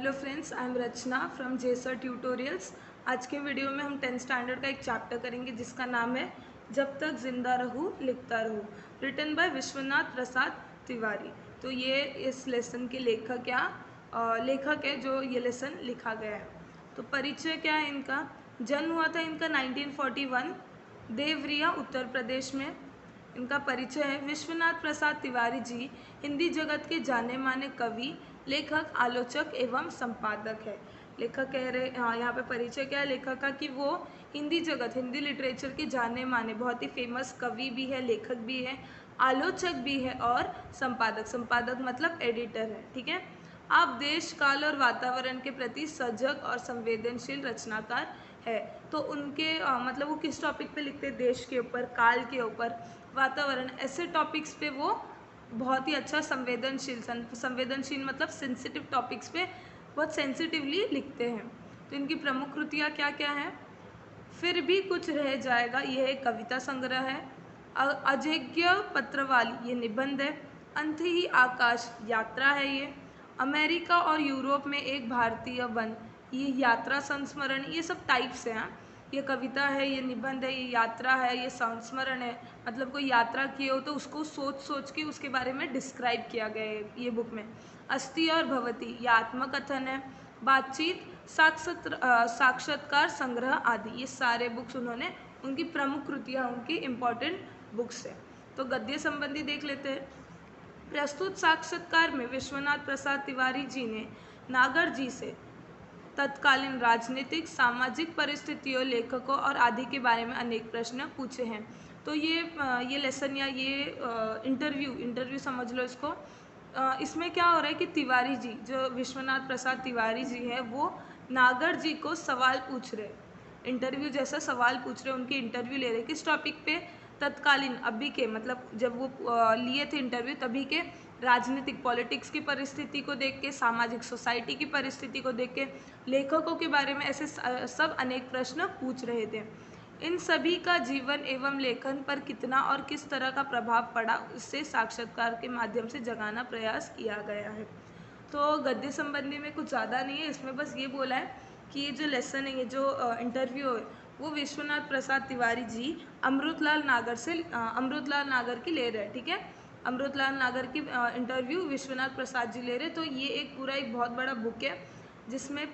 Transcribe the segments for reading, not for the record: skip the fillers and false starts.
Hello friends, I am Rachana from जेसर tutorials. आज के वीडियो में हम 10th स्टैंडर्ड का एक चैप्टर करेंगे जिसका नाम है जब तक जिंदा रहूँ लिखता रहूँ, रिटन बाय विश्वनाथ प्रसाद तिवारी। तो ये इस लेसन के लेखक है जो ये लेसन लिखा गया है। तो परिचय क्या है इनका? जन्म हुआ था इनका 1941 देवरिया उत्तर प्रदेश में। इनका परिचय है विश्वनाथ प्रसाद तिवारी जी हिंदी जगत के जाने माने कवि, लेखक, आलोचक एवं संपादक है। लेखक कह रहे यहाँ पे परिचय क्या है लेखक का कि वो हिंदी जगत, हिंदी लिटरेचर के जाने माने बहुत ही फेमस कवि भी है, लेखक भी है, आलोचक भी है और संपादक। संपादक मतलब एडिटर है, ठीक है। आप देश, काल और वातावरण के प्रति सजग और संवेदनशील रचनाकार है। तो उनके मतलब वो किस टॉपिक पे लिखते हैं? देश के ऊपर, काल के ऊपर, वातावरण, ऐसे टॉपिक्स पे वो बहुत ही अच्छा संवेदनशील मतलब सेंसिटिव टॉपिक्स पे बहुत सेंसिटिवली लिखते हैं। तो इनकी प्रमुख कृतियाँ क्या क्या हैं? फिर भी कुछ रह जाएगा, यह एक कविता संग्रह है। अजेग्य पत्रवाली, ये निबंध है। अंत ही आकाश, यात्रा है ये। अमेरिका और यूरोप में एक भारतीय वन, ये यात्रा संस्मरण, ये सब टाइप्स हैं। ये कविता है, ये निबंध है, ये यात्रा है, ये संस्मरण है। मतलब कोई यात्रा किए हो तो उसको सोच सोच के उसके बारे में डिस्क्राइब किया गया है ये बुक में। अस्ति और भवती, ये आत्मकथन है। बातचीत, साक्षात्कार संग्रह आदि, ये सारे बुक्स उन्होंने, उनकी प्रमुख कृतियाँ, उनकी इम्पॉर्टेंट बुक्स है। तो गद्य संबंधी देख लेते हैं। प्रस्तुत साक्षात्कार में विश्वनाथ प्रसाद तिवारी जी ने नागर जी से तत्कालीन राजनीतिक, सामाजिक परिस्थितियों, लेखकों और आदि के बारे में अनेक प्रश्न पूछे हैं। तो ये लेसन या ये इंटरव्यू समझ लो इसको। इसमें क्या हो रहा है कि तिवारी जी, जो विश्वनाथ प्रसाद तिवारी जी है, वो नागर जी को सवाल पूछ रहे, इंटरव्यू जैसा सवाल पूछ रहे, उनकी इंटरव्यू ले रहे। किस टॉपिक पे? तत्कालीन, अभी के, मतलब जब वो लिए थे इंटरव्यू तभी के राजनीतिक, पॉलिटिक्स की परिस्थिति को देख के, सामाजिक सोसाइटी की परिस्थिति को देख के, लेखकों के बारे में ऐसे सब अनेक प्रश्न पूछ रहे थे। इन सभी का जीवन एवं लेखन पर कितना और किस तरह का प्रभाव पड़ा, उससे साक्षात्कार के माध्यम से जगाना प्रयास किया गया है। तो गद्य संबंधी में कुछ ज़्यादा नहीं है, इसमें बस ये बोला है कि ये जो लेसन है, ये जो इंटरव्यू है, वो विश्वनाथ प्रसाद तिवारी जी अमृतलाल नागर की ले रहे हैं, ठीक है। अमृतलाल नागर की इंटरव्यू विश्वनाथ प्रसाद जी ले रहे। तो ये एक बहुत बड़ा बुक है जिसमें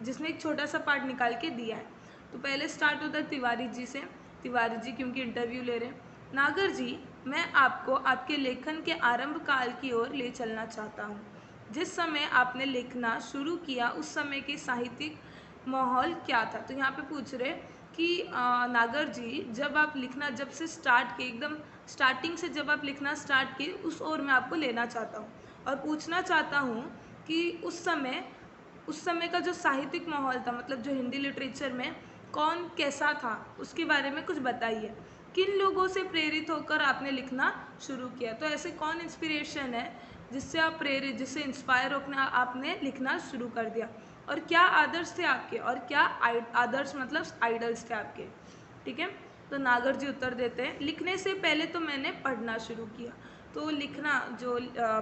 जिसमें एक छोटा सा पार्ट निकाल के दिया है। तो पहले स्टार्ट होता है तिवारी जी से। तिवारी जी क्योंकि इंटरव्यू ले रहे हैं। नागर जी, मैं आपको आपके लेखन के आरंभ काल की ओर ले चलना चाहता हूँ। जिस समय आपने लिखना शुरू किया उस समय के साहित्यिक माहौल क्या था? तो यहाँ पे पूछ रहे कि नागर जी, जब से स्टार्ट किए, एकदम स्टार्टिंग से जब आप लिखना स्टार्ट किए, उस ओर मैं आपको लेना चाहता हूँ और पूछना चाहता हूँ कि उस समय का जो साहित्यिक माहौल था, मतलब जो हिंदी लिटरेचर में कौन कैसा था, उसके बारे में कुछ बताइए। किन लोगों से प्रेरित होकर आपने लिखना शुरू किया? तो ऐसे कौन इंस्पिरेशन है जिससे इंस्पायर होकर आपने लिखना शुरू कर दिया? और क्या आदर्श थे आपके, और क्या आदर्श मतलब आइडल्स थे आपके, ठीक है। तो नागर जी उत्तर देते हैं, लिखने से पहले तो मैंने पढ़ना शुरू किया। तो लिखना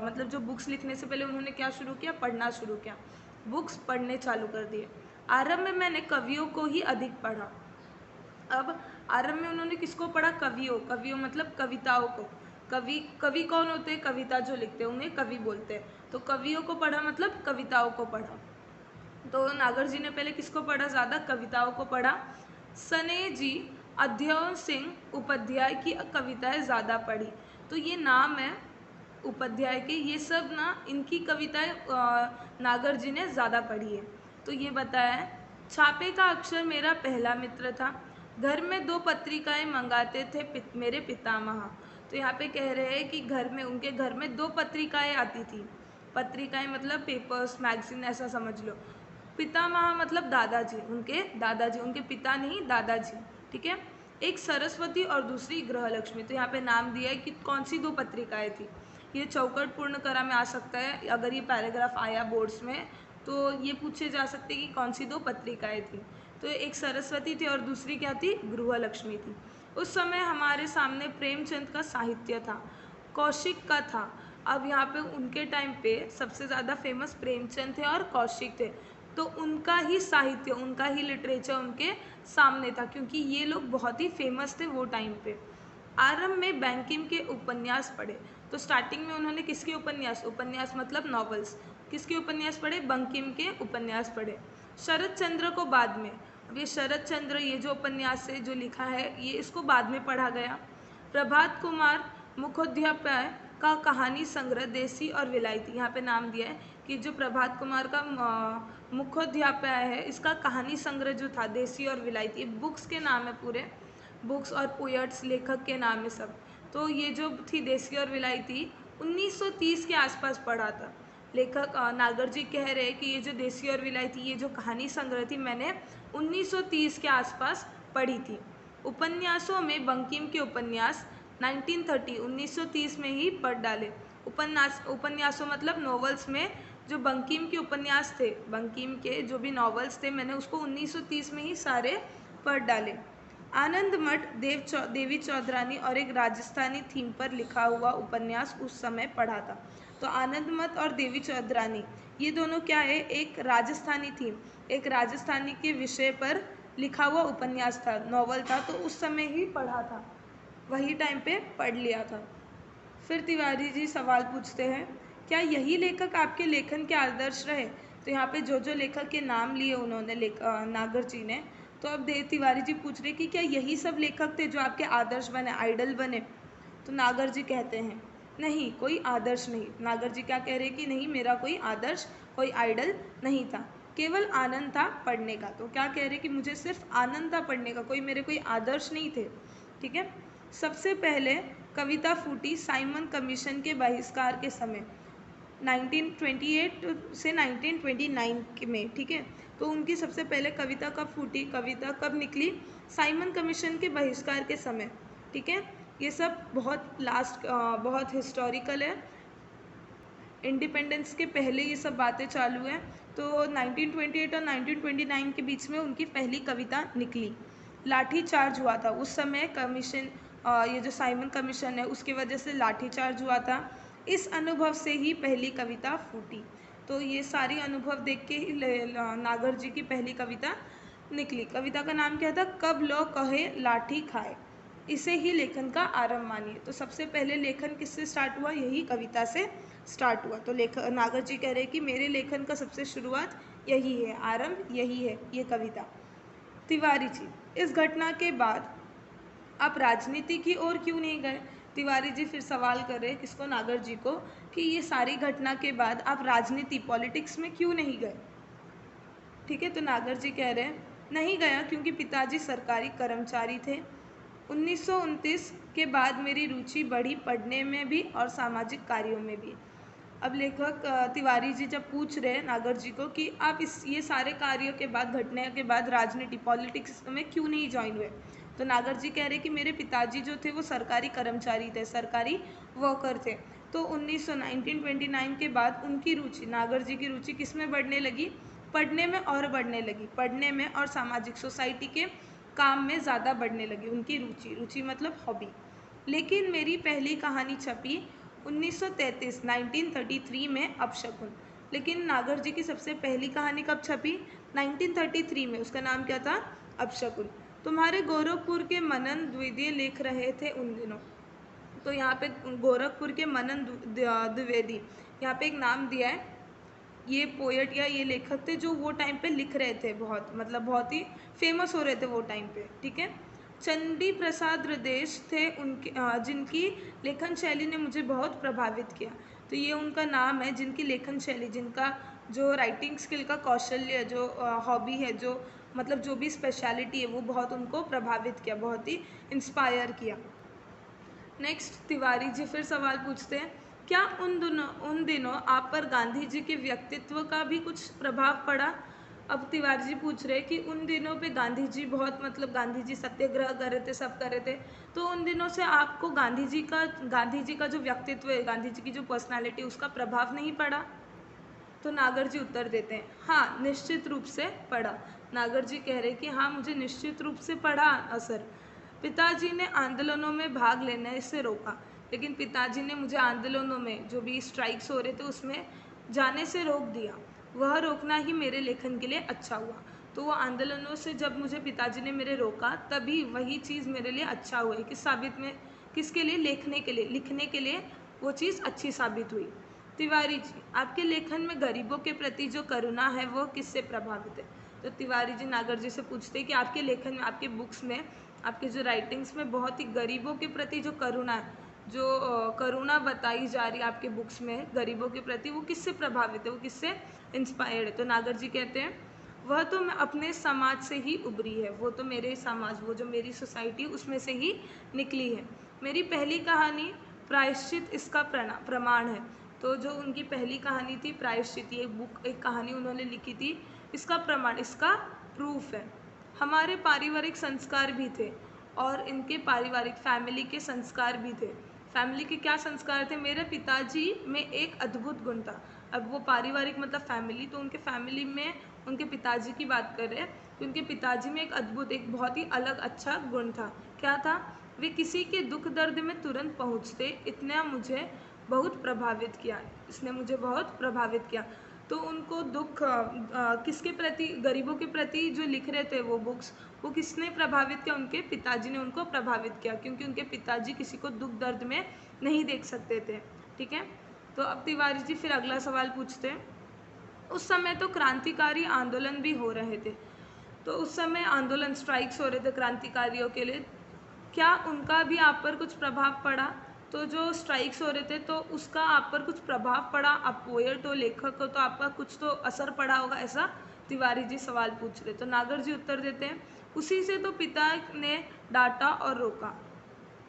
मतलब जो बुक्स लिखने से पहले उन्होंने क्या शुरू किया? पढ़ना शुरू किया, बुक्स पढ़ने चालू कर दिए। आरंभ में मैंने कवियों को ही अधिक पढ़ा। अब आरंभ में उन्होंने किसको पढ़ा? कवियों मतलब कविताओं को। कवि कौन होते हैं? कविता जो लिखते हैं उन्हें कवि बोलते हैं। तो कवियों को पढ़ा मतलब कविताओं को पढ़ा। तो नागर जी ने पहले किसको पढ़ा? ज़्यादा कविताओं को पढ़ा। सने जी अध्ययन सिंह उपाध्याय की कविताएं ज़्यादा पढ़ी। तो ये नाम है उपाध्याय के, ये सब ना इनकी कविताएं नागर जी ने ज़्यादा पढ़ी है। तो ये बताया है, छापे का अक्षर मेरा पहला मित्र था। घर में 2 पत्रिकाएं मंगाते थे मेरे पितामह। तो यहाँ पे कह रहे हैं कि उनके घर में 2 पत्रिकाएं आती थी। पत्रिकाएं मतलब पेपर्स, मैगजीन, ऐसा समझ लो। पितामह मतलब दादाजी, उनके पिता नहीं, दादाजी, ठीक है। एक सरस्वती और दूसरी गृहलक्ष्मी। तो यहाँ पे नाम दिया है कि कौन सी 2 पत्रिकाएं थी। ये चौकट पूर्ण करा में आ सकता है, अगर ये पैराग्राफ आया बोर्ड्स में तो ये पूछे जा सकते कि कौन सी 2 पत्रिकाएं थी। तो एक सरस्वती थी और दूसरी क्या थी? गृहलक्ष्मी थी। उस समय हमारे सामने प्रेमचंद का साहित्य था, कौशिक का था, अब यहाँ पे उनके टाइम पे सबसे ज़्यादा फेमस प्रेमचंद थे और कौशिक थे, तो उनका ही साहित्य, उनका ही लिटरेचर उनके सामने था, क्योंकि ये लोग बहुत ही फेमस थे वो टाइम पे। आरंभ में बैंकिम के उपन्यास पढ़े, तो स्टार्टिंग में उन्होंने किसके उपन्यास, उपन्यास मतलब नॉवेल्स, किसके उपन्यास पढ़े, बंकिम के उपन्यास पढ़े। शरद चंद्र को बाद में, अब ये शरद चंद्र ये जो उपन्यास है जो लिखा है ये इसको बाद में पढ़ा गया। प्रभात कुमार मुखोपाध्याय का कहानी संग्रह देसी और विलायती, यहाँ पे नाम दिया है कि जो प्रभात कुमार का मुखोपाध्याय है इसका कहानी संग्रह जो था देसी और विलायती, बुक्स के नाम है पूरे, बुक्स और पोएट्स लेखक के नाम है सब। तो ये जो थी देसी और विलायती 1930 के आसपास पढ़ा था। लेखक नागर जी कह रहे हैं कि ये जो देसी और विलायती ये जो कहानी संग्रह थी मैंने 1930 के आसपास पढ़ी थी। उपन्यासों में बंकिम के उपन्यास 1930 में ही पढ़ डाले। उपन्यासों मतलब नॉवेल्स में जो बंकिम के उपन्यास थे, बंकिम के जो भी नॉवेल्स थे मैंने उसको 1930 में ही सारे पढ़ डाले। आनंद मठ देवी चौधरानी और एक राजस्थानी थीम पर लिखा हुआ उपन्यास उस समय पढ़ा था। तो आनंद मठ और देवी चौधरानी ये दोनों क्या है, एक राजस्थानी थीम, एक राजस्थानी के विषय पर लिखा हुआ उपन्यास था, नॉवल था, तो उस समय ही पढ़ा था, वही टाइम पे पढ़ लिया था। फिर तिवारी जी सवाल पूछते हैं, क्या यही लेखक आपके लेखन के आदर्श रहे? तो यहाँ पे जो जो लेखक के नाम लिए उन्होंने नागर जी ने, तो अब तिवारी जी पूछ रहे कि क्या यही सब लेखक थे जो आपके आदर्श बने, आइडल बने? तो नागर जी कहते हैं नहीं, कोई आदर्श नहीं। नागर जी क्या कह रहे कि नहीं, मेरा कोई आदर्श, कोई आइडल नहीं था, केवल आनंद था पढ़ने का। तो क्या कह रहे कि मुझे सिर्फ आनंद था पढ़ने का, कोई मेरे कोई आदर्श नहीं थे। ठीक है। सबसे पहले कविता फूटी साइमन कमीशन के बहिष्कार के समय 1928 से 1929 में। ठीक है, तो उनकी सबसे पहले कविता कब फूटी, कविता कब निकली, साइमन कमीशन के बहिष्कार के समय। ठीक है, ये सब बहुत बहुत हिस्टोरिकल है, इंडिपेंडेंस के पहले ये सब बातें चालू हैं। तो 1928 और 1929 के बीच में उनकी पहली कविता निकली। लाठीचार्ज हुआ था उस समय, कमीशन ये जो साइमन कमीशन है उसकी वजह से लाठीचार्ज हुआ था। इस अनुभव से ही पहली कविता फूटी। तो ये सारी अनुभव देख के ही नागर जी की पहली कविता निकली। कविता का नाम क्या था, कब लो कहे लाठी खाए। इसे ही लेखन का आरंभ मानिए। तो सबसे पहले लेखन किससे स्टार्ट हुआ, यही कविता से स्टार्ट हुआ। तो नागर जी कह रहे हैं कि मेरे लेखन का सबसे शुरुआत यही है, आरंभ यही है, ये कविता। तिवारी जी, इस घटना के बाद आप राजनीति की ओर क्यों नहीं गए? तिवारी जी फिर सवाल कर रहे हैं किसको, नागर जी को, कि ये सारी घटना के बाद आप राजनीति, पॉलिटिक्स में क्यों नहीं गए? ठीक है, तो नागर जी कह रहे हैं नहीं गया क्योंकि पिताजी सरकारी कर्मचारी थे। 1929 के बाद मेरी रुचि बढ़ी पढ़ने में भी और सामाजिक कार्यों में भी। अब लेखक तिवारी जी जब पूछ रहे हैं नागर जी को कि आप ये सारे कार्यों के बाद, घटना के बाद राजनीति, पॉलिटिक्स में क्यों नहीं ज्वाइन हुए? तो नागर जी कह रहे कि मेरे पिताजी जो थे वो सरकारी कर्मचारी थे, सरकारी वर्कर थे। तो 1929 के बाद उनकी रुचि, नागर जी की रुचि किस में बढ़ने लगी, पढ़ने में और बढ़ने लगी, पढ़ने में और सामाजिक सोसाइटी के काम में ज़्यादा बढ़ने लगी उनकी रुचि, रुचि मतलब हॉबी। लेकिन मेरी पहली कहानी छपी 1933 में अपशकुन। लेकिन नागर जी की सबसे पहली कहानी कब छपी, 1933 में, उसका नाम क्या था, अपशकुन। तुम्हारे गोरखपुर के मनन द्विवेदी लिख रहे थे उन दिनों। तो यहाँ पे गोरखपुर के मनन द्विवेदी, यहाँ पे एक नाम दिया है, ये पोएट या ये लेखक थे जो वो टाइम पे लिख रहे थे, बहुत मतलब बहुत ही फेमस हो रहे थे वो टाइम पे। ठीक है, चंडी प्रसाद रदेश थे उनके, जिनकी लेखन शैली ने मुझे बहुत प्रभावित किया। तो ये उनका नाम है जिनकी लेखन शैली, जिनका जो राइटिंग स्किल का कौशल्य, जो हॉबी है, जो मतलब जो भी स्पेशलिटी है वो बहुत उनको प्रभावित किया, बहुत ही इंस्पायर किया। नेक्स्ट तिवारी जी फिर सवाल पूछते हैं, क्या उन दिनों आप पर गांधी जी के व्यक्तित्व का भी कुछ प्रभाव पड़ा? अब तिवारी जी पूछ रहे हैं कि उन दिनों पे गांधी जी बहुत, मतलब गांधी जी सत्याग्रह कर रहे थे, सब कर रहे थे, तो उन दिनों से आपको गांधी जी का जो व्यक्तित्व है, गांधी जी की जो पर्सनालिटी, उसका प्रभाव नहीं पड़ा? तो नागर जी उत्तर देते हैं, हाँ निश्चित रूप से पड़ा। नागर जी कह रहे कि हाँ मुझे निश्चित रूप से पड़ा असर। पिताजी ने आंदोलनों में भाग लेने से रोका। लेकिन पिताजी ने मुझे आंदोलनों में जो भी स्ट्राइक्स हो रहे थे उसमें जाने से रोक दिया। वह रोकना ही मेरे लेखन के लिए अच्छा हुआ। तो वो आंदोलनों से जब मुझे पिताजी ने मेरे रोका, तभी वही चीज़ मेरे लिए अच्छा हुआ। किस साबित में, किसके लिए? लिखने के लिए वो चीज़ अच्छी साबित हुई। तिवारी जी, आपके लेखन में गरीबों के प्रति जो करुणा है वो किससे प्रभावित है? तो तिवारी जी नागर जी से पूछते हैं कि आपके लेखन में, आपके बुक्स में, आपके जो राइटिंग्स में बहुत ही गरीबों के प्रति जो करुणा है, जो करुणा बताई जा रही है आपके बुक्स में गरीबों के प्रति, वो किससे प्रभावित है, वो किससे इंस्पायर्ड है? तो नागर जी कहते हैं वह तो मैं अपने समाज से ही उभरी है, वो तो मेरे समाज, वो जो मेरी सोसाइटी उसमें से ही निकली है। मेरी पहली कहानी प्रायश्चित इसका प्रमाण है। तो जो उनकी पहली कहानी थी प्रायश्चित, ये बुक, एक कहानी उन्होंने लिखी थी, इसका प्रमाण, इसका प्रूफ है। हमारे पारिवारिक संस्कार भी थे और इनके पारिवारिक फैमिली के संस्कार भी थे। फैमिली के क्या संस्कार थे? मेरे पिताजी में एक अद्भुत गुण था। अब वो पारिवारिक मतलब फैमिली, तो उनके फैमिली में उनके पिताजी की बात कर रहे हैं कि उनके पिताजी में एक अद्भुत, एक बहुत ही अलग अच्छा गुण था। क्या था? वे किसी के दुख दर्द में तुरंत पहुंचते। इतना मुझे बहुत प्रभावित किया, इसने मुझे बहुत प्रभावित किया। तो उनको दुख किसके प्रति, गरीबों के प्रति जो लिख रहे थे वो बुक्स, वो किसने प्रभावित किया? उनके पिताजी ने उनको प्रभावित किया, क्योंकि उनके पिताजी किसी को दुख दर्द में नहीं देख सकते थे। ठीक है, तो अब तिवारी जी फिर अगला सवाल पूछते हैं। उस समय तो क्रांतिकारी आंदोलन भी हो रहे थे, तो उस समय आंदोलन, स्ट्राइक्स हो रहे थे क्रांतिकारियों के लिए, क्या उनका भी आप पर कुछ प्रभाव पड़ा? तो जो स्ट्राइक्स हो रहे थे तो उसका आप पर कुछ प्रभाव पड़ा? आप पोएट हो, लेखक हो, तो आपका कुछ तो असर पड़ा होगा, ऐसा तिवारी जी सवाल पूछ रहे। तो नागर जी उत्तर देते हैं, उसी से तो पिता ने डांटा और रोका।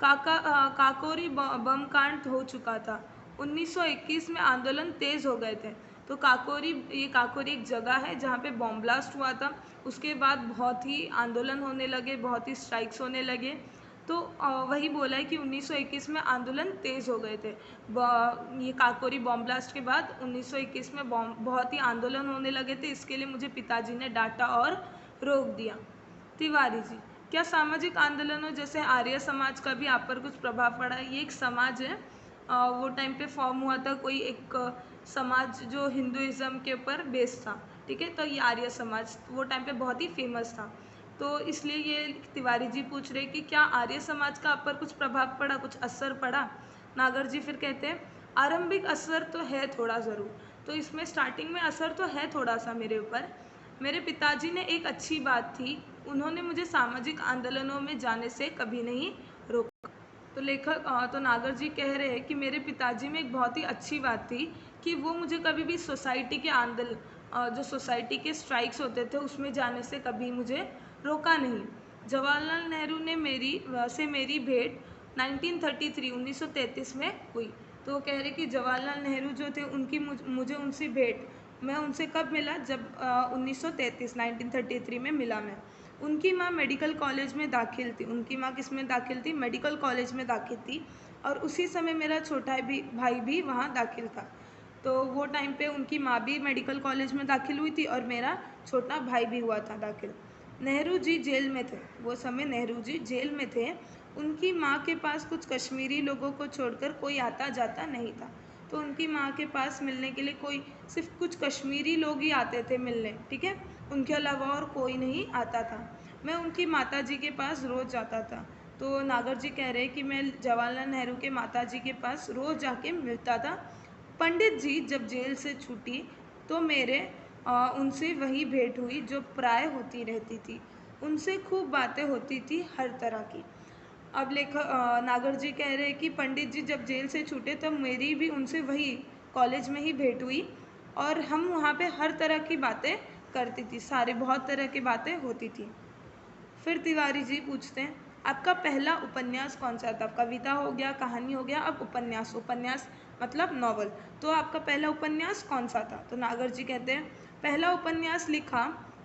काकोरी बम कांड हो चुका था। 1921 में आंदोलन तेज हो गए थे। तो काकोरी, ये काकोरी एक जगह है जहाँ पे बॉम्ब ब्लास्ट हुआ था। उसके बाद बहुत ही आंदोलन होने लगे, बहुत ही स्ट्राइक्स होने लगे। तो वही बोला है कि 1921 में आंदोलन तेज हो गए थे। ये काकोरी बॉम्ब ब्लास्ट के बाद 1921 में बहुत ही आंदोलन होने लगे थे। इसके लिए मुझे पिताजी ने डांटा और रोक दिया। तिवारी जी, क्या सामाजिक आंदोलनों जैसे आर्य समाज का भी आप पर कुछ प्रभाव पड़ा है? ये एक समाज है, वो टाइम पे फॉर्म हुआ था, कोई एक समाज जो हिंदुइज्म के ऊपर बेस्ड था। ठीक है, तो ये आर्य समाज वो टाइम पे बहुत ही फेमस था। तो इसलिए ये तिवारी जी पूछ रहे कि क्या आर्य समाज का आप पर कुछ प्रभाव पड़ा, कुछ असर पड़ा? नागर जी फिर कहते हैं आरंभिक असर तो है थोड़ा ज़रूर। तो इसमें स्टार्टिंग में असर तो है थोड़ा सा मेरे ऊपर। मेरे पिताजी ने एक अच्छी बात थी, उन्होंने मुझे सामाजिक आंदोलनों में जाने से कभी नहीं रोका। तो लेखक तो नागर जी कह रहे हैं कि मेरे पिताजी में एक बहुत ही अच्छी बात थी कि वो मुझे कभी भी सोसाइटी के जो सोसाइटी के स्ट्राइक्स होते थे उसमें जाने से कभी मुझे रोका नहीं। जवाहरलाल नेहरू ने मेरी भेंट 1933 में हुई। तो वो कह रहे कि जवाहरलाल नेहरू जो थे उनकी मुझे उनसे भेंट, मैं उनसे कब मिला? जब 1933 में मिला मैं। उनकी माँ मेडिकल कॉलेज में दाखिल थी। उनकी माँ किस में दाखिल थी? मेडिकल कॉलेज में दाखिल थी। और उसी समय मेरा छोटा भाई भी वहाँ दाखिल था। तो वो टाइम पे उनकी माँ भी मेडिकल कॉलेज में दाखिल हुई थी और मेरा छोटा भाई भी हुआ था दाखिल। नेहरू जी जेल में थे, वो समय नेहरू जी जेल में थे। उनकी माँ के पास कुछ कश्मीरी लोगों को छोड़कर कोई आता जाता नहीं था। तो उनकी माँ के पास मिलने के लिए कोई, सिर्फ कुछ कश्मीरी लोग ही आते थे मिलने। ठीक है, उनके अलावा और कोई नहीं आता था। मैं उनकी माता जी के पास रोज़ जाता था। तो नागर जी कह रहे हैं कि मैं जवाहरलाल नेहरू के माता जी के पास रोज़ जाके मिलता था। पंडित जी जब जेल से छूटी तो मेरे उनसे वही भेंट हुई जो प्राय होती रहती थी। उनसे खूब बातें होती थी हर तरह की। अब नागर जी कह रहे हैं कि पंडित जी जब जेल से छूटे तब मेरी भी उनसे वही कॉलेज में ही भेंट हुई और हम वहाँ पे हर तरह की बातें करती थी, सारे बहुत तरह की बातें होती थी। फिर तिवारी जी पूछते हैं आपका पहला उपन्यास कौन सा था? कविता हो गया, कहानी हो गया, अब उपन्यास। उपन्यास मतलब नॉवल। तो आपका पहला उपन्यास कौन सा था? तो नागर जी कहते हैं पहला उपन्यास लिखा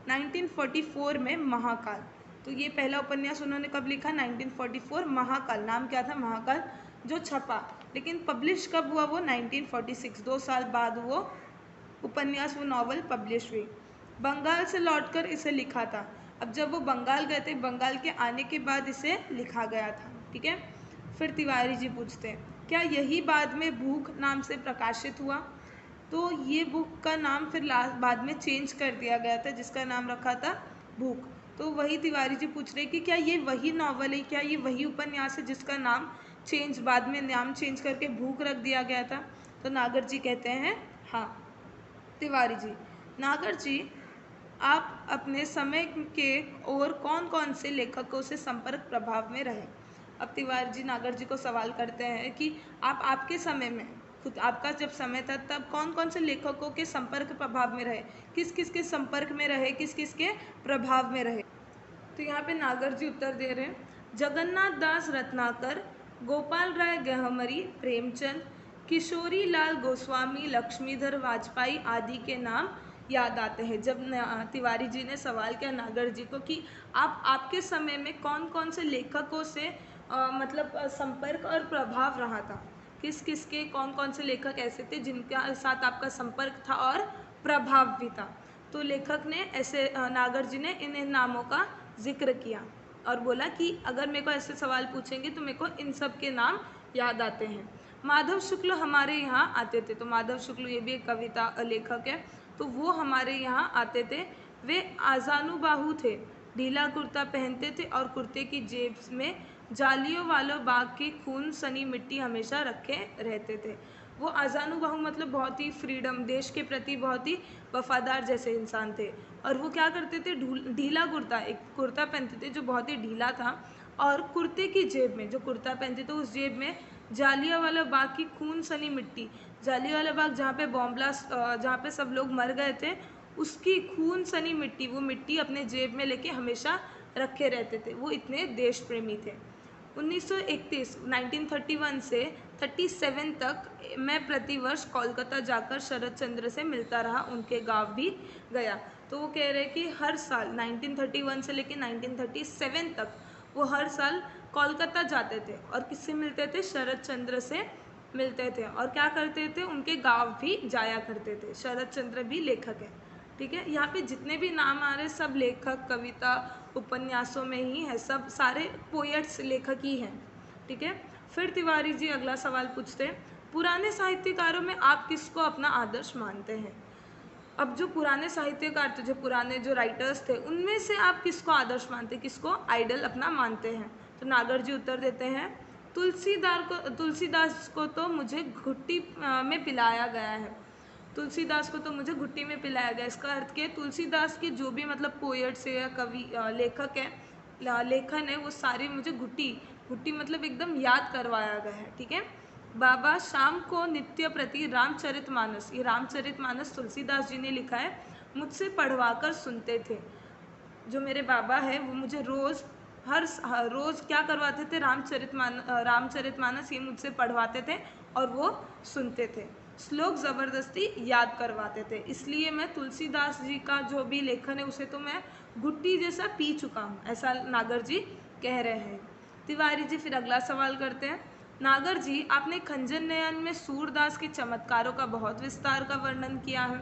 1944 में, महाकाल। तो ये पहला उपन्यास उन्होंने कब लिखा? 1944, महाकाल। नाम क्या था? महाकाल। जो छपा, लेकिन पब्लिश कब हुआ? वो 1946, 2 साल बाद वो उपन्यास, वो नॉवल पब्लिश हुई। बंगाल से लौटकर इसे लिखा था। अब जब वो बंगाल गए थे, बंगाल के आने के बाद इसे लिखा गया था। ठीक है, फिर तिवारी जी पूछते हैं क्या यही बाद में भूख नाम से प्रकाशित हुआ? तो ये बुक का नाम फिर बाद में चेंज कर दिया गया था, जिसका नाम रखा था भूख। तो वही तिवारी जी पूछ रहे कि क्या ये वही नॉवल है, क्या ये वही उपन्यास है जिसका नाम बाद में नाम चेंज करके भूख रख दिया गया था? तो नागर जी कहते हैं हाँ। तिवारी जी, नागर जी, आप अपने समय के और कौन कौन से लेखकों से संपर्क प्रभाव में रहे? अब तिवारी जी नागर जी को सवाल करते हैं कि आप आपके समय में, खुद आपका जब समय था तब कौन कौन से लेखकों के संपर्क प्रभाव में रहे, किस किस के संपर्क में रहे, किस किस के प्रभाव में रहे? तो यहाँ पे नागर जी उत्तर दे रहे हैं, जगन्नाथ दास रत्नाकर, गोपाल राय गहमरी, प्रेमचंद, किशोरी लाल गोस्वामी, लक्ष्मीधर वाजपेयी आदि के नाम याद आते हैं। जब तिवारी जी ने सवाल किया नागर जी को कि आप आपके समय में कौन कौन से लेखकों से संपर्क और प्रभाव रहा था, किस किस के कौन कौन से लेखक ऐसे थे जिनके साथ आपका संपर्क था और प्रभाव भी था, तो लेखक ने ऐसे नागर जी ने इन नामों का जिक्र किया और बोला कि अगर मेरे को ऐसे सवाल पूछेंगे तो मेरे को इन सब के नाम याद आते हैं। माधव शुक्ल हमारे यहाँ आते थे, तो माधव शुक्ल ये भी एक कविता लेखक है, तो वो हमारे यहाँ आते थे। वे आजानुबाहु थे, ढीला कुर्ता पहनते थे और कुर्ते की जेब में जालियों वालों बाग की खून सनी मिट्टी हमेशा रखे रहते थे। वो आजानुबाहु मतलब बहुत ही फ्रीडम, देश के प्रति बहुत ही वफादार जैसे इंसान थे। और वो क्या करते थे, ढीला कुर्ता, एक कुर्ता पहनते थे जो बहुत ही ढीला था, और कुर्ते की जेब में, जो कुर्ता पहनते थे उस जेब में जालियांवाला बाग की खून सनी मिट्टी, जालियांवाला बाग जहाँ पे बॉम्ब ब्लास्ट, जहाँ पे सब लोग मर गए थे, उसकी खून सनी मिट्टी, वो मिट्टी अपने जेब में लेके हमेशा रखे रहते थे। वो इतने देश प्रेमी थे। 1931 से 37 तक मैं प्रतिवर्ष कोलकाता जाकर शरद चंद्र से मिलता रहा, उनके गांव भी गया। तो वो कह रहे कि हर साल 1931 से लेकर 1937 तक वो हर साल कोलकाता जाते थे और किससे मिलते थे, शरद चंद्र से मिलते थे, और क्या करते थे, उनके गांव भी जाया करते थे। शरद चंद्र भी लेखक है, ठीक है। यहाँ पे जितने भी नाम आ रहे सब लेखक, कविता, उपन्यासों में ही है, सब सारे पोएट्स लेखक ही हैं, ठीक है। फिर तिवारी जी अगला सवाल पूछते हैं, पुराने साहित्यकारों में आप किसको अपना आदर्श मानते हैं? अब जो पुराने साहित्यकार थे, जो पुराने जो राइटर्स थे, उनमें से आप किसको आदर्श मानते हैं, किसको आइडल अपना मानते हैं? तो नागर जी उत्तर देते हैं, तुलसीदास को तो मुझे घुट्टी में पिलाया गया है। तुलसीदास को तो मुझे घुट्टी में पिलाया गया, इसका अर्थ क्या है, तुलसीदास के जो भी पोएट्स है या कवि लेखक है, लेखन है, वो सारे मुझे घुट्टी घुट्टी मतलब एकदम याद करवाया गया है, ठीक है। बाबा शाम को नित्य प्रति रामचरितमानस, ये रामचरितमानस तुलसीदास जी ने लिखा है, मुझसे पढ़वाकर सुनते थे। जो मेरे बाबा है वो मुझे हर रोज़ क्या करवाते थे, रामचरितमानस ये मुझसे पढ़वाते थे और वो सुनते थे, श्लोक ज़बरदस्ती याद करवाते थे। इसलिए मैं तुलसीदास जी का जो भी लेखन है उसे तो मैं घुट्टी जैसा पी चुका हूँ, ऐसा नागर जी कह रहे हैं। तिवारी जी फिर अगला सवाल करते हैं, नागर जी, आपने खंजन नयन में सूरदास के चमत्कारों का बहुत विस्तार का वर्णन किया है।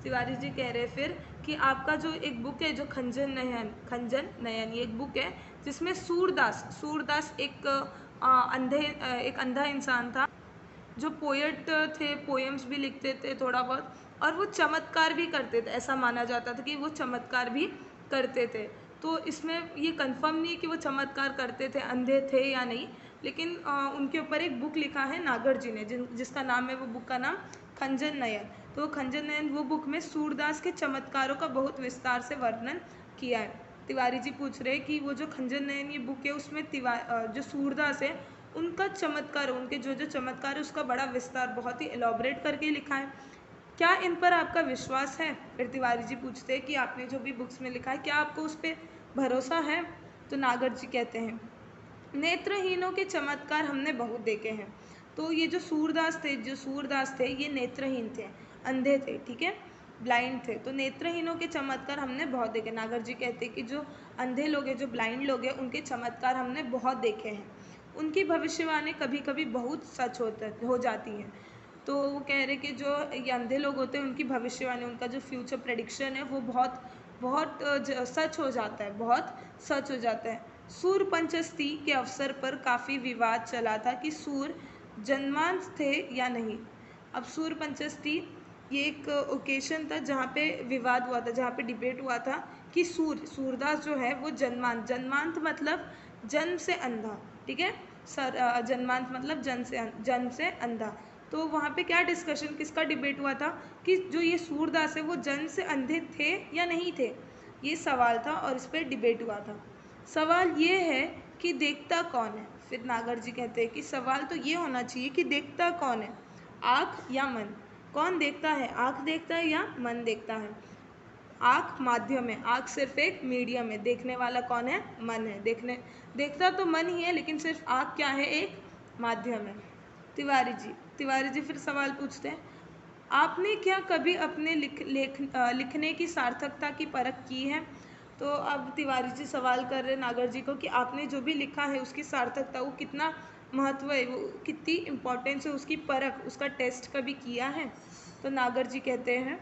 तिवारी जी कह रहे फिर कि आपका जो एक बुक है, जो खंजन नयन ये एक बुक है जिसमें सूरदास एक अंधा इंसान था, जो पोएट थे, पोएम्स भी लिखते थे थोड़ा बहुत, और वो चमत्कार भी करते थे, ऐसा माना जाता था कि वो चमत्कार भी करते थे। तो इसमें ये कंफर्म नहीं कि वो चमत्कार करते थे, अंधे थे या नहीं, लेकिन उनके ऊपर एक बुक लिखा है नागर जी ने, जिसका नाम है, वो बुक का नाम खंजन नयन। तो खंजन नयन वो बुक में सूरदास के चमत्कारों का बहुत विस्तार से वर्णन किया है। तिवारी जी पूछ रहे कि वो जो खंजन नयन ये बुक है उसमें जो सूरदास है उनका चमत्कार, उनके जो जो चमत्कार है उसका बड़ा विस्तार, बहुत ही एलॉबरेट करके लिखा है। क्या इन पर आपका विश्वास है? फिर तिवारी जी पूछते हैं कि आपने जो भी बुक्स में लिखा है क्या आपको उस पर भरोसा है? तो नागर जी कहते हैं, नेत्रहीनों के चमत्कार हमने बहुत देखे हैं। तो ये जो सूरदास थे ये नेत्रहीन थे, अंधे थे, ठीक है, ब्लाइंड थे। तो नेत्रहीनों के चमत्कार हमने बहुत देखे। नागर जी कहते हैं कि जो अंधे लोग हैं, जो ब्लाइंड लोग हैं, उनके चमत्कार हमने बहुत देखे हैं। उनकी भविष्यवाणी कभी कभी बहुत सच हो जाती हैं। तो वो कह रहे कि जो ये अंधे लोग होते हैं उनकी भविष्यवाणी, उनका जो फ्यूचर प्रेडिक्शन है वो बहुत बहुत सच हो जाता है, बहुत सच हो जाता है। सूर पंचस्ती के अवसर पर काफ़ी विवाद चला था कि सूर जन्मांश थे या नहीं। अब सूर्य पंचष्ठी ये एक ओकेशन था जहाँ पे विवाद हुआ था, जहाँ पे डिबेट हुआ था कि सूरदास जो है वो जन्मांत मतलब जन्म से अंधा, ठीक है। जन्मांत मतलब जन्म से अंधा। तो वहाँ पे क्या डिस्कशन, किसका डिबेट हुआ था कि जो ये सूरदास है वो जन्म से अंधे थे या नहीं थे, ये सवाल था और इस पर डिबेट हुआ था। सवाल ये है कि देखता कौन है। फिर नागर जी कहते हैं कि सवाल तो ये होना चाहिए कि देखता कौन है, आँख या मन। कौन देखता है, आँख देखता है या मन देखता है। आँख माध्यम है, आँख सिर्फ एक मीडियम है, देखने वाला कौन है, मन है। देखता तो मन ही है, लेकिन सिर्फ आँख क्या है, एक माध्यम है। तिवारी जी फिर सवाल पूछते हैं, आपने क्या कभी अपने लिखने की सार्थकता की परख की है। तो अब तिवारी जी सवाल कर रहे हैं नागर जी को कि आपने जो भी लिखा है उसकी सार्थकता, वो कितना महत्व है, वो कितनी इम्पोर्टेंस है, उसकी परख, उसका टेस्ट कभी किया है। तो नागर जी कहते हैं,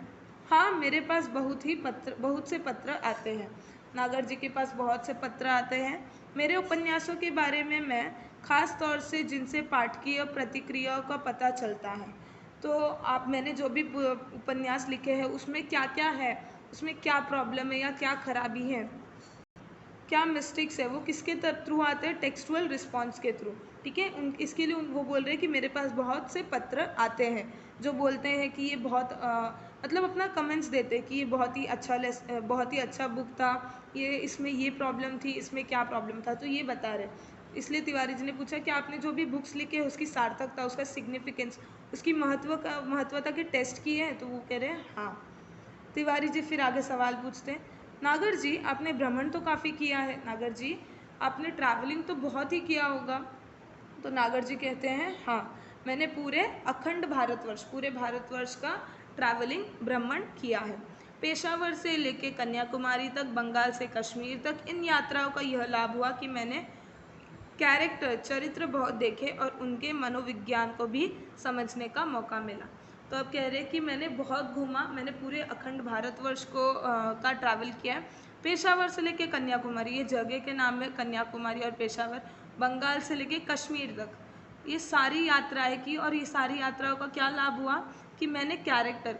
हाँ मेरे पास बहुत से पत्र आते हैं। नागर जी के पास बहुत से पत्र आते हैं। मेरे उपन्यासों के बारे में मैं खास तौर से जिनसे पाठकीय प्रतिक्रियाओं का पता चलता है। तो मैंने जो भी उपन्यास लिखे हैं उसमें क्या क्या है, उसमें क्या प्रॉब्लम है या क्या खराबी है, क्या मिस्टेक्स है, वो किसके थ्रू आते हैं, टेक्सचुअल रिस्पॉन्स के थ्रू, ठीक है। इसके लिए वो बोल रहे हैं कि मेरे पास बहुत से पत्र आते हैं जो बोलते हैं कि ये बहुत मतलब अपना कमेंट्स देते हैं कि ये बहुत ही अच्छा बुक था, ये इसमें ये प्रॉब्लम थी, इसमें क्या प्रॉब्लम था, तो ये बता रहे। इसलिए तिवारी जी ने पूछा कि आपने जो भी बुक्स लिखे हैं उसकी सार्थकता, उसका सिग्निफिकेंस, उसकी महत्वता के टेस्ट किए हैं। तो वो कह रहे हैं हाँ। तिवारी जी फिर आगे सवाल पूछते हैं, नागर जी आपने भ्रमण तो काफ़ी किया है, नागर जी आपने ट्रैवलिंग तो बहुत ही किया होगा। तो नागर जी कहते हैं हाँ, मैंने पूरे पूरे भारतवर्ष का ट्रैवलिंग भ्रमण किया है। पेशावर से लेके कन्याकुमारी तक, बंगाल से कश्मीर तक, इन यात्राओं का यह लाभ हुआ कि मैंने चरित्र बहुत देखे और उनके मनोविज्ञान को भी समझने का मौका मिला। तो अब कह रहे हैं कि मैंने बहुत घूमा, मैंने पूरे अखंड भारतवर्ष का ट्रैवल किया है। पेशावर से लेके कन्याकुमारी, ये जगह के नाम है कन्याकुमारी और पेशावर, बंगाल से लेके कश्मीर तक, ये सारी यात्राएं की। और ये सारी यात्राओं का क्या लाभ हुआ कि मैंने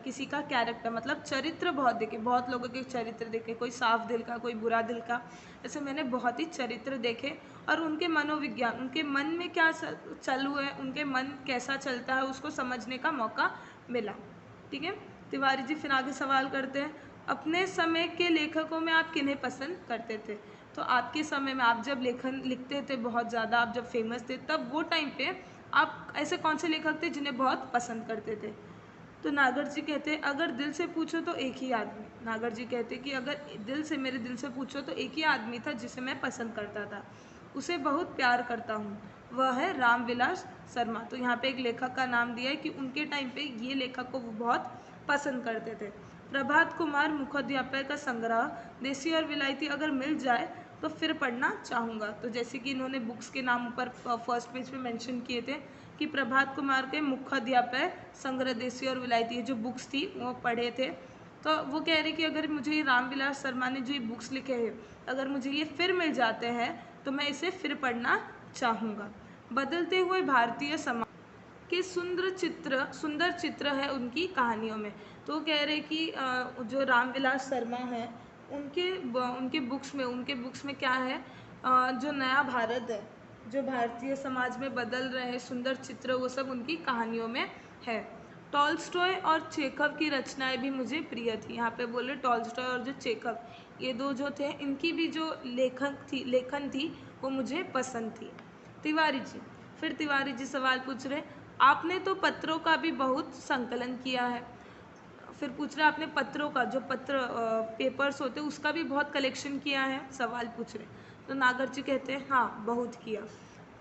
किसी का कैरेक्टर मतलब चरित्र बहुत देखे, बहुत लोगों के चरित्र देखे, कोई साफ दिल का, कोई बुरा दिल का, ऐसे मैंने बहुत ही चरित्र देखे और उनके मनोविज्ञान, उनके मन में क्या चल हुआ है, उनके मन कैसा चलता है, उसको समझने का मौका मिला, ठीक है। तिवारी जी फिर आगे सवाल करते हैं, अपने समय के लेखकों में आप किन्हें पसंद करते थे। तो आपके समय में आप जब लेखन लिखते थे बहुत ज़्यादा, आप जब फेमस थे, तब वो टाइम पे आप ऐसे कौन से लेखक थे जिन्हें बहुत पसंद करते थे। तो नागर जी कहते हैं, अगर दिल से पूछो तो एक ही आदमी। नागर जी कहते हैं कि अगर मेरे दिल से पूछो तो एक ही आदमी था जिसे मैं पसंद करता था, उसे बहुत प्यार करता हूँ, वह है रामविलास शर्मा। तो यहाँ पे एक लेखक का नाम दिया है कि उनके टाइम पे ये लेखक को वो बहुत पसंद करते थे। प्रभात कुमार मुखोपाध्याय का संग्रह देसी और विलायती अगर मिल जाए तो फिर पढ़ना चाहूँगा। तो जैसे कि इन्होंने बुक्स के नाम ऊपर फर्स्ट पेज पे मेंशन किए थे कि प्रभात कुमार के मुखोपाध्याय संग्रह देसी और विलायती, ये जो बुक्स थी वो पढ़े थे। तो वो कह रहे कि अगर मुझे ये रामविलास शर्मा ने जो ये बुक्स लिखे हैं, अगर मुझे ये फिर मिल जाते हैं तो मैं इसे फिर पढ़ना चाहूँगा। बदलते हुए भारतीय समाज के सुंदर चित्र है उनकी कहानियों में। तो वो कह रहे कि जो रामविलास शर्मा हैं उनके बुक्स में क्या है, जो नया भारत है, जो भारतीय समाज में बदल रहे हैं सुंदर चित्र, वो सब उनकी कहानियों में है। टॉल्स्टॉय और चेखव की रचनाएं भी मुझे प्रिय थी। यहाँ पे बोले टॉल्स्टॉय और जो चेखव, ये दो जो थे, इनकी भी जो लेखन थी वो मुझे पसंद थी। तिवारी जी सवाल पूछ रहे, आपने तो पत्रों का भी बहुत संकलन किया है। फिर पूछ रहे आपने पत्रों का, जो पेपर्स होते हैं उसका भी बहुत कलेक्शन किया है, सवाल पूछ रहे। तो नागर जी कहते हैं हाँ बहुत किया।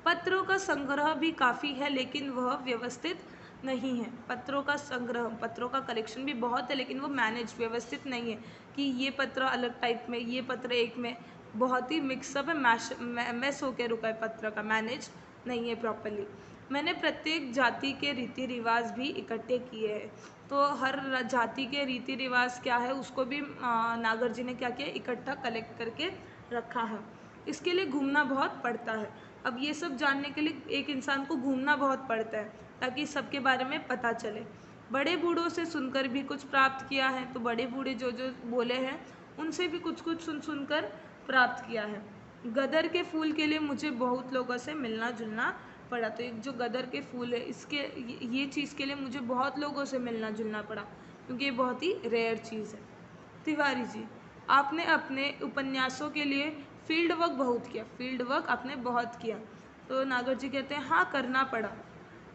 पत्रों का संग्रह भी काफ़ी है लेकिन वह व्यवस्थित नहीं है। पत्रों का कलेक्शन भी बहुत है लेकिन वो व्यवस्थित नहीं है कि ये पत्र अलग टाइप में, ये पत्र एक में, बहुत ही मिक्सअप है, मैस होकर रुका है, पत्र का मैनेज नहीं है प्रॉपरली। मैंने प्रत्येक जाति के रीति रिवाज भी इकट्ठे किए हैं। तो हर जाति के रीति रिवाज क्या है उसको भी नागर जी ने क्या किया, इकट्ठा कलेक्ट करके रखा है। इसके लिए घूमना बहुत पड़ता है। अब ये सब जानने के लिए एक इंसान को घूमना बहुत पड़ता है ताकि सबके बारे में पता चले। बड़े बूढ़ों से सुनकर भी कुछ प्राप्त किया है, तो बड़े बूढ़े जो जो बोले हैं उनसे भी कुछ कुछ सुन सुनकर प्राप्त किया है। गदर के फूल के लिए मुझे बहुत लोगों से मिलना जुलना पड़ा। तो एक जो गदर के फूल है इसके ये चीज़ के लिए मुझे बहुत लोगों से मिलना जुलना पड़ा क्योंकि ये बहुत ही रेयर चीज़ है। तिवारी जी, आपने अपने उपन्यासों के लिए फील्ड वर्क बहुत किया। फील्ड वर्क आपने बहुत किया। तो नागर जी कहते हैं हाँ, करना पड़ा।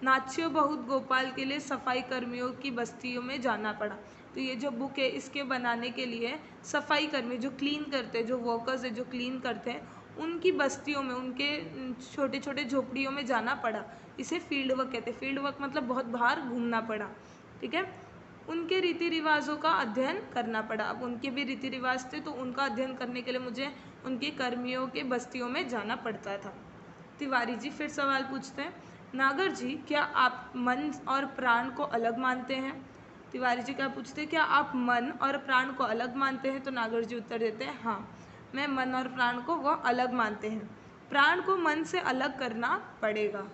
नाच्यो बहुत गोपाल के लिए सफाई कर्मियों की बस्तियों में जाना पड़ा। तो ये जो बुक है इसके बनाने के लिए सफाई कर्मी जो क्लीन करते हैं, जो वर्कर्स है जो क्लीन करते हैं, उनकी बस्तियों में, उनके छोटे छोटे झोपड़ियों में जाना पड़ा। इसे फील्ड वर्क कहते हैं। फील्ड वर्क मतलब बहुत बाहर घूमना पड़ा। ठीक है। उनके रीति रिवाजों का अध्ययन करना पड़ा। अब उनके भी रीति रिवाज थे तो उनका अध्ययन करने के लिए मुझे उनके कर्मियों के बस्तियों में जाना पड़ता था। तिवारी जी फिर सवाल पूछते हैं, नागर जी क्या आप मन और प्राण को अलग मानते हैं? तिवारी जी क्या पूछते हैं, क्या आप मन और प्राण को अलग मानते हैं? तो नागर जी उत्तर देते हैं हाँ, मैं मन और प्राण को वो अलग मानते हैं। प्राण को मन से अलग करना पड़ेगा।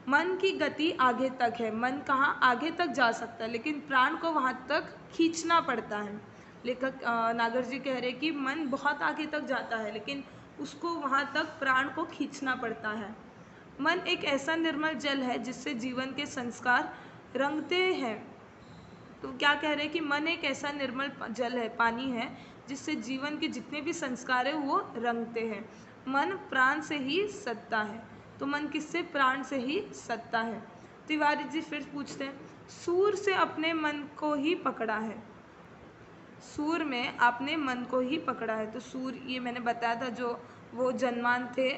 मन की गति आगे तक है, मन कहाँ आगे तक जा सकता है, लेकिन प्राण को वहाँ तक खींचना पड़ता है। लेखक नागर जी कह रहे कि मन बहुत आगे तक जाता है लेकिन उसको वहाँ तक प्राण को खींचना पड़ता है। मन एक ऐसा निर्मल जल है जिससे जीवन के संस्कार रंगते हैं। तो क्या कह रहे हैं कि मन एक ऐसा निर्मल जल है, पानी है, जिससे जीवन के जितने भी संस्कार है वो रंगते हैं। मन प्राण से ही सत्ता है। तो मन किससे? प्राण से ही सत्ता है। तिवारी जी फिर पूछते हैं, सूर से अपने मन को ही पकड़ा है। सूर में आपने मन को ही पकड़ा है। तो सूर ये मैंने बताया था जो वो जन्मान थे,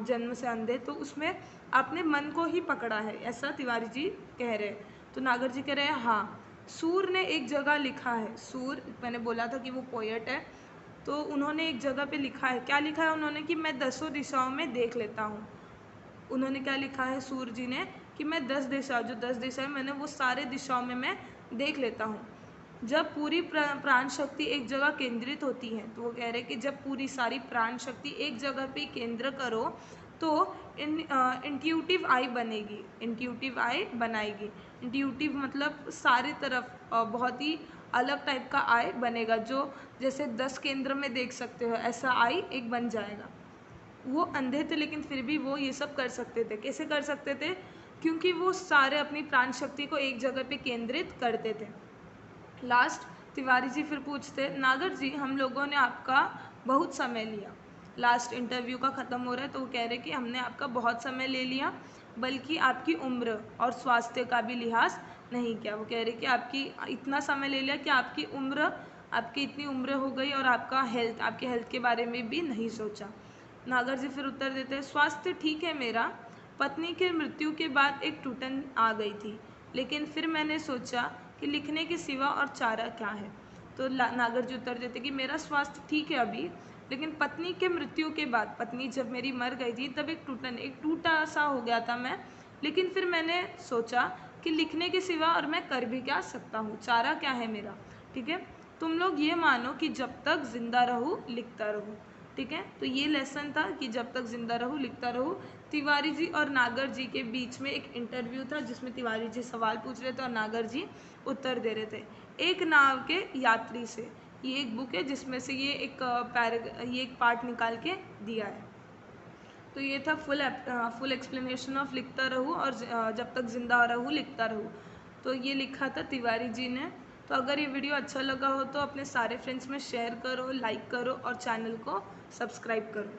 जन्म से अंधे, तो उसमें आपने मन को ही पकड़ा है, ऐसा तिवारी जी कह रहे हैं। तो नागर जी कह रहे हैं हाँ, सूर ने एक जगह लिखा है। सूर मैंने बोला था कि वो पोएट है, तो उन्होंने एक जगह पे लिखा है। क्या लिखा है उन्होंने? कि मैं 10 दिशाओं में देख लेता हूँ। उन्होंने क्या लिखा है सूर जी ने? कि मैं 10 दिशा, जो 10 दिशाएं मैंने वो सारे दिशाओं में मैं देख लेता हूँ। जब पूरी प्राण शक्ति एक जगह केंद्रित होती है, तो वो कह रहे हैं कि जब पूरी सारी प्राण शक्ति एक जगह पे केंद्र करो तो इंट्यूटिव आई बनेगी, इंट्यूटिव आई बनाएगी। इंट्यूटिव मतलब सारी तरफ बहुत ही अलग टाइप का आई बनेगा, जो जैसे 10 केंद्र में देख सकते हो ऐसा आई एक बन जाएगा। वो अंधे थे लेकिन फिर भी वो ये सब कर सकते थे। कैसे कर सकते थे? क्योंकि वो सारे अपनी प्राण शक्ति को एक जगह पे केंद्रित करते थे। लास्ट तिवारी जी फिर पूछते, नागर जी हम लोगों ने आपका बहुत समय लिया। लास्ट इंटरव्यू का ख़त्म हो रहा है तो वो कह रहे कि हमने आपका बहुत समय ले लिया, बल्कि आपकी उम्र और स्वास्थ्य का भी लिहाज नहीं किया। वो कह रहे कि आपकी इतना समय ले लिया कि आपकी उम्र, आपकी इतनी उम्र हो गई और आपका हेल्थ, आपके हेल्थ के बारे में भी नहीं सोचा। नागर जी फिर उत्तर देते हैं, स्वास्थ्य ठीक है मेरा। पत्नी के मृत्यु के बाद एक टूटन आ गई थी, लेकिन फिर मैंने सोचा कि लिखने के सिवा और चारा क्या है। तो नागर जी उत्तर देते कि मेरा स्वास्थ्य ठीक है अभी, लेकिन पत्नी के मृत्यु के बाद, पत्नी जब मेरी मर गई थी तब एक टूटा सा हो गया था मैं, लेकिन फिर मैंने सोचा कि लिखने के सिवा और मैं कर भी क्या सकता हूँ, चारा क्या है मेरा। ठीक है। तुम लोग ये मानो कि जब तक जिंदा रहूँ लिखता रहूँ। ठीक है। तो ये लेसन था कि जब तक जिंदा रहूँ लिखता रहूँ। तिवारी जी और नागर जी के बीच में एक इंटरव्यू था जिसमें तिवारी जी सवाल पूछ रहे थे और नागर जी उत्तर दे रहे थे। एक नाव के यात्री से, ये एक बुक है जिसमें से ये एक पार्ट निकाल के दिया है। तो ये था फुल एक्सप्लेनेशन ऑफ लिखता रहूँ और जब तक जिंदा रहूँ लिखता रहूँ। तो ये लिखा था तिवारी जी ने। तो अगर ये वीडियो अच्छा लगा हो तो अपने सारे फ्रेंड्स में शेयर करो, लाइक करो और चैनल को सब्सक्राइब करो।